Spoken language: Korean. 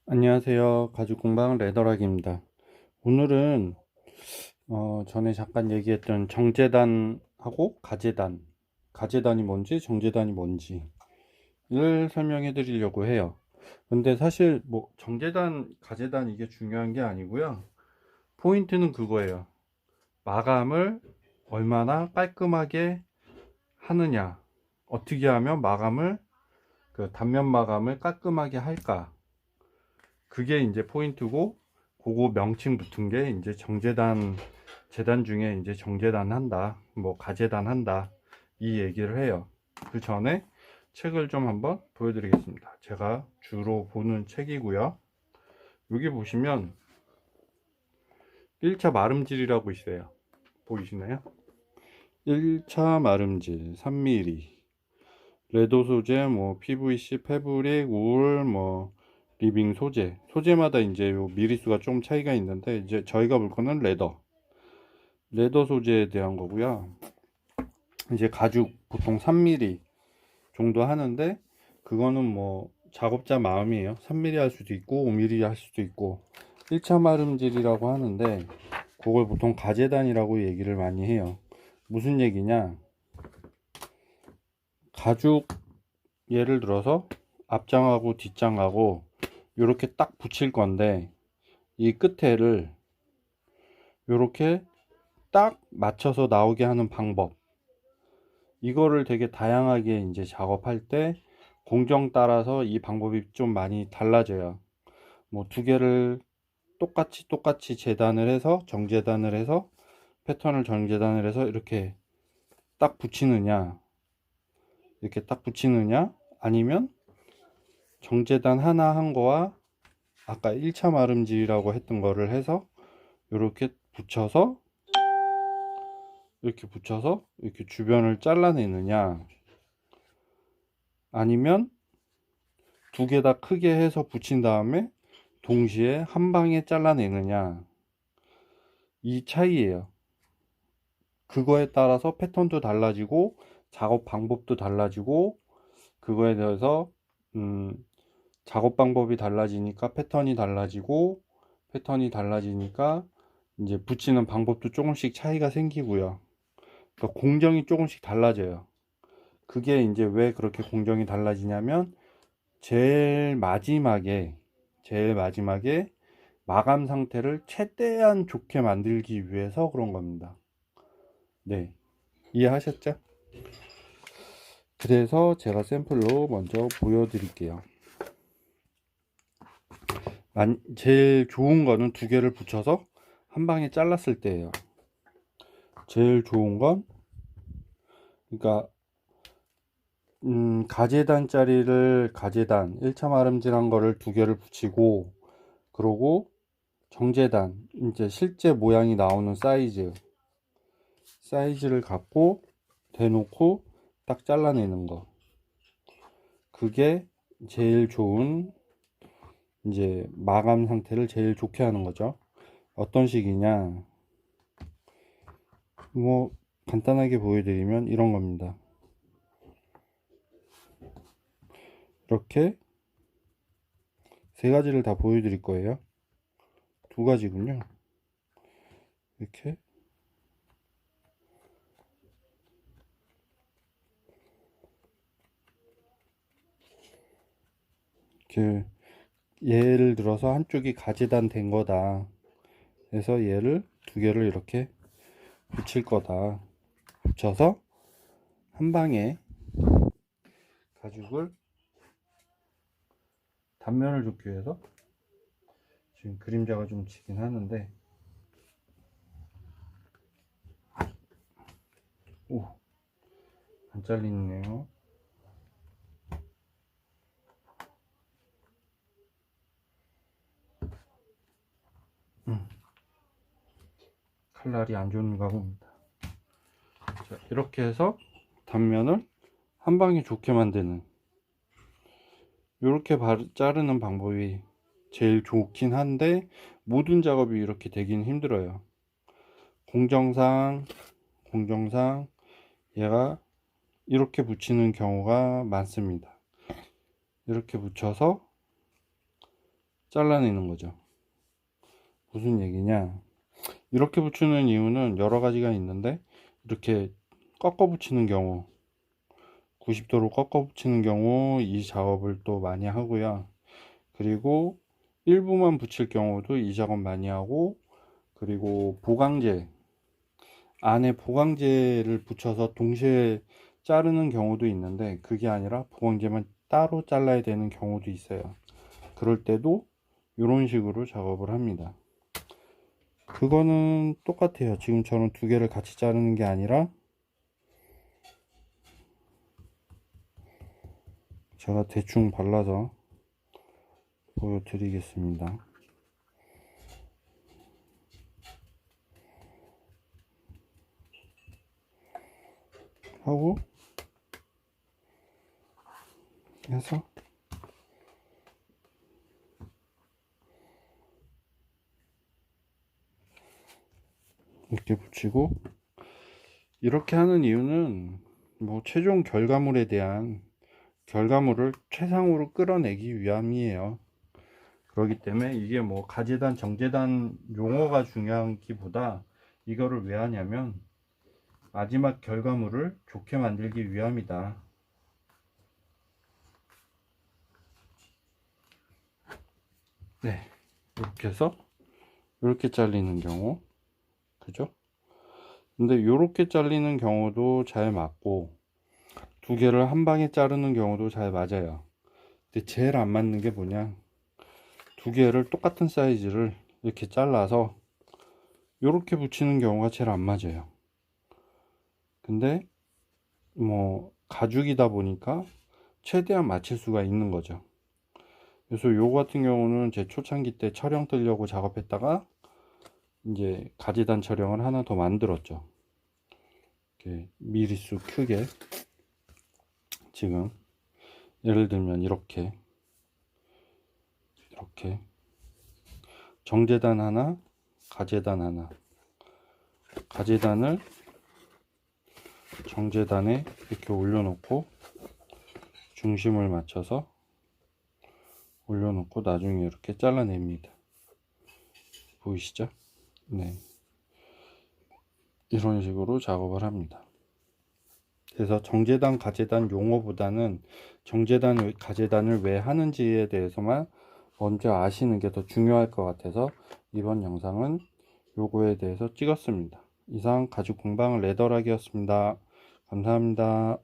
안녕하세요. 가죽공방 레더락입니다. 오늘은 전에 잠깐 얘기했던 정제단하고 가제단, 가제단이 뭔지 정제단이 뭔지를 설명해 드리려고 해요. 근데 사실 뭐 정제단, 가제단 이게 중요한 게 아니고요. 포인트는 그거예요. 마감을 얼마나 깔끔하게 하느냐, 어떻게 하면 마감을, 그 단면 마감을 깔끔하게 할까, 그게 이제 포인트고, 그거 명칭 붙은 게 이제 정제단, 재단 중에 이제 정제단 한다, 뭐 가재단 한다, 이 얘기를 해요. 그 전에 책을 좀 한번 보여드리겠습니다. 제가 주로 보는 책이고요. 여기 보시면 1차 마름질이라고 있어요. 보이시나요? 1차 마름질 3mm, 레도 소재, 뭐 PVC, 패브릭, 울, 뭐 리빙 소재, 소재마다 이제 요 미리수가 좀 차이가 있는데, 이제 저희가 볼 거는 레더 소재에 대한 거고요. 이제 가죽 보통 3mm 정도 하는데, 그거는 뭐 작업자 마음이에요. 3mm 할 수도 있고 5mm 할 수도 있고. 1차 마름질이라고 하는데, 그걸 보통 가재단이라고 얘기를 많이 해요. 무슨 얘기냐, 가죽, 예를 들어서 앞장하고 뒷장하고 이렇게 딱 붙일 건데, 이 끝에를 이렇게 딱 맞춰서 나오게 하는 방법, 이거를 되게 다양하게 이제 작업할 때 공정 따라서 이 방법이 좀 많이 달라져요. 뭐 두 개를 똑같이 재단을 해서 정재단을 해서 패턴을 정재단을 해서 이렇게 딱 붙이느냐, 이렇게 딱 붙이느냐, 아니면 정재단 하나 한 거와 아까 1차 마름질이라고 했던 거를 해서 이렇게 붙여서, 이렇게 붙여서 이렇게 주변을 잘라내느냐, 아니면 두 개 다 크게 해서 붙인 다음에 동시에 한 방에 잘라내느냐, 이 차이예요. 그거에 따라서 패턴도 달라지고 작업 방법도 달라지고, 그거에 대해서 음, 작업 방법이 달라지니까 패턴이 달라지고, 패턴이 달라지니까 이제 붙이는 방법도 조금씩 차이가 생기고요. 그러니까 공정이 조금씩 달라져요. 그게 이제 왜 그렇게 공정이 달라지냐면, 제일 마지막에 마감 상태를 최대한 좋게 만들기 위해서 그런 겁니다. 네, 이해하셨죠? 그래서 제가 샘플로 먼저 보여드릴게요. 제일 좋은 거는 두 개를 붙여서 한 방에 잘랐을 때예요. 제일 좋은 건, 그러니까 가재단짜리를, 가재단 1차 마름질한 거를 두 개를 붙이고, 그러고 정제단, 이제 실제 모양이 나오는 사이즈를 갖고 대놓고 딱 잘라내는 거, 그게 제일 좋은, 이제 마감 상태를 제일 좋게 하는 거죠. 어떤 식이냐, 뭐 간단하게 보여드리면 이런 겁니다. 이렇게 세 가지를 다 보여드릴 거예요. 두 가지군요. 이렇게 예를 들어서 한쪽이 가재단 된 거다 해서 얘를 두 개를 이렇게 붙일 거다. 붙여서 한 방에 가죽을, 단면을 줬기 위해서, 지금 그림자가 좀 지긴 하는데, 오, 안 잘리네요. 칼날이 안 좋은가 봅니다. 자, 이렇게 해서 단면을 한 방에 좋게 만드는, 이렇게 자르는 방법이 제일 좋긴 한데, 모든 작업이 이렇게 되긴 힘들어요. 공정상 얘가 이렇게 붙이는 경우가 많습니다. 이렇게 붙여서 잘라내는 거죠. 무슨 얘기냐, 이렇게 붙이는 이유는 여러 가지가 있는데, 이렇게 꺾어 붙이는 경우, 90도로 꺾어 붙이는 경우 이 작업을 또 많이 하고요. 그리고 일부만 붙일 경우도 이 작업 많이 하고, 그리고 보강제, 안에 보강제를 붙여서 동시에 자르는 경우도 있는데, 그게 아니라 보강제만 따로 잘라야 되는 경우도 있어요. 그럴 때도 이런 식으로 작업을 합니다. 그거는 똑같아요. 지금처럼 두 개를 같이 자르는 게 아니라, 제가 대충 발라서 보여드리겠습니다. 하고 해서 이렇게 붙이고, 이렇게 하는 이유는 뭐 최종 결과물에 대한 결과물을 최상으로 끌어내기 위함이에요. 그렇기 때문에 이게 뭐 가재단 정제단 용어가 중요하기보다, 이거를 왜 하냐면 마지막 결과물을 좋게 만들기 위함이다. 네, 이렇게 해서 이렇게 잘리는 경우, 그죠? 근데 이렇게 잘리는 경우도 잘 맞고, 두 개를 한 방에 자르는 경우도 잘 맞아요. 근데 제일 안 맞는 게 뭐냐, 두 개를 똑같은 사이즈를 이렇게 잘라서 이렇게 붙이는 경우가 제일 안 맞아요. 근데 뭐 가죽이다 보니까 최대한 맞출 수가 있는 거죠. 그래서 요거 같은 경우는 제 초창기 때 촬영 뜨려고 작업했다가 이제 가지단 촬영을 하나 더 만들었죠. 이렇게 미리수 크게. 지금 예를 들면 이렇게 정제단 하나, 가재단 하나, 가재단을 정제단에 이렇게 올려놓고 중심을 맞춰서 올려놓고 나중에 이렇게 잘라냅니다. 보이시죠? 네, 이런 식으로 작업을 합니다. 그래서 정제단, 가재단 용어보다는 정제단, 가재단을 왜 하는지에 대해서만 먼저 아시는 게 더 중요할 것 같아서 이번 영상은 요거에 대해서 찍었습니다. 이상 가죽 공방 레더락이었습니다. 감사합니다.